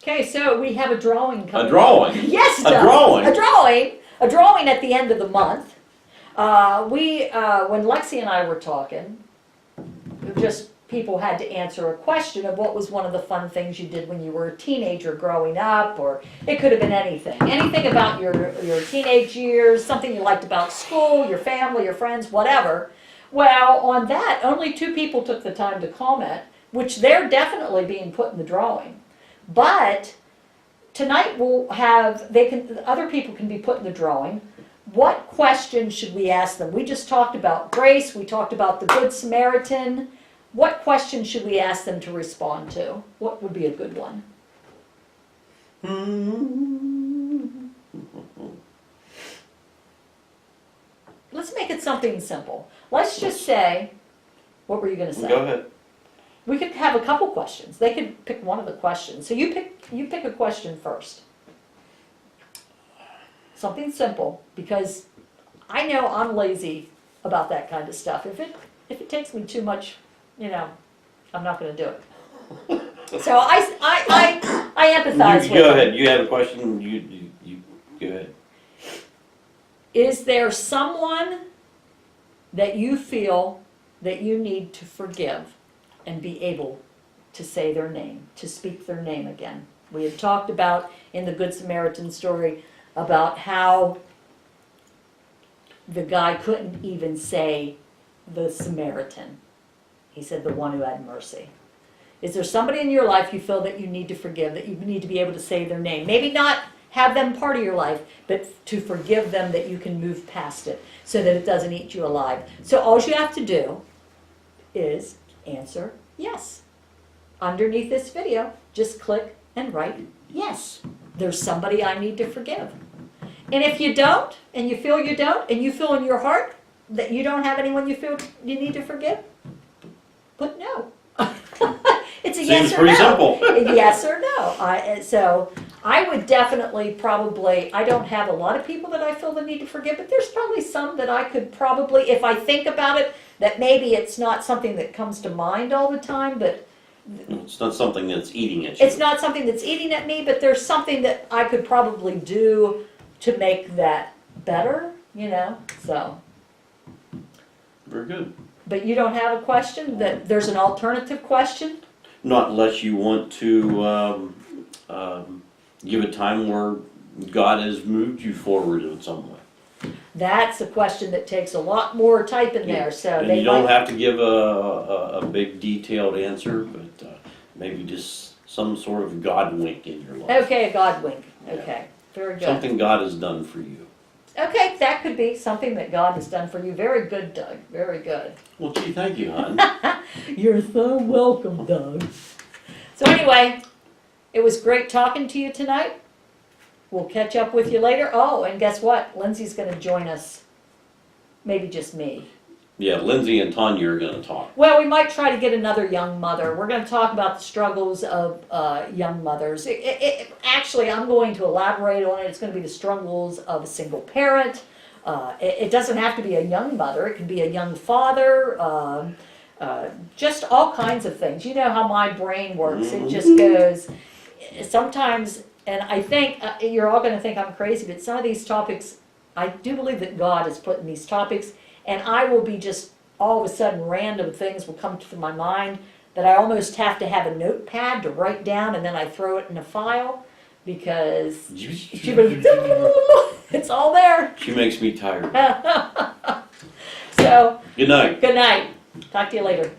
Okay, so we have a drawing coming. A drawing? Yes, A Doug. drawing? A drawing at the end of the month. When Lexi and I were talking, just people had to answer a question of what was one of the fun things you did when you were a teenager growing up, or it could have been anything. Anything about your teenage years, something you liked about school, your family, your friends, whatever. Well, on that, only 2 people took the time to comment, which they're definitely being put in the drawing. But tonight we'll have, other people can be put in the drawing. What question should we ask them? We just talked about grace, we talked about the Good Samaritan. What question should we ask them to respond to? What would be a good one? Let's make it something simple. Let's just say, what were you going to say? Go ahead. We could have a couple questions. They could pick one of the questions. So you pick a question first. Something simple, because I know I'm lazy about that kind of stuff. If it takes me too much, I'm not going to do it. So I empathize with Go ahead. You have a question. You go ahead. Is there someone that you feel that you need to forgive and be able to say their name, to speak their name again? We had talked about in the Good Samaritan story about how the guy couldn't even say the Samaritan. He said the one who had mercy. Is there somebody in your life you feel that you need to forgive, that you need to be able to say their name? Maybe not have them part of your life, but to forgive them, that you can move past it so that it doesn't eat you alive. So all you have to do is answer yes. Underneath this video, just click and write yes. There's somebody I need to forgive. And if you don't, and you feel you don't, and you feel in your heart that you don't have anyone you feel you need to forgive, put no. It's a yes or no. Seems pretty simple. Yes or no. So I would definitely probably, I don't have a lot of people that I feel the need to forgive, but there's probably some that I could probably, if I think about it, that maybe it's not something that comes to mind all the time, but it's not something that's eating at you. it's not something that's eating at me, but there's something that I could probably do to make that better, so. Very good. But you don't have a question, that there's an alternative question? Not unless you want to give a time where God has moved you forward in some way. That's a question that takes a lot more type in there, so And you don't have to give a big detailed answer, but maybe just some sort of God wink in your life. Okay, a God wink. Okay, very good. Something God has done for you. Okay, that could be something that God has done for you. Very good, Doug. Very good. Well, gee, thank you, hon. You're so welcome, Doug. So anyway, it was great talking to you tonight. We'll catch up with you later. Oh, and guess what? Lindsay's going to join us. Maybe just me. Yeah, Lindsay and Tonya are going to talk. Well, we might try to get another young mother. We're going to talk about the struggles of young mothers. Actually, I'm going to elaborate on it. It's going to be the struggles of a single parent. It doesn't have to be a young mother. It can be a young father. Just all kinds of things. You know how my brain works. It just goes sometimes, and I think you're all going to think I'm crazy, but some of these topics, I do believe that God has put in these topics. And I will be just, all of a sudden, random things will come to my mind that I almost have to have a notepad to write down, and then I throw it in a file, because it's all there. She makes me tired. So, Good night. good night. Talk to you later.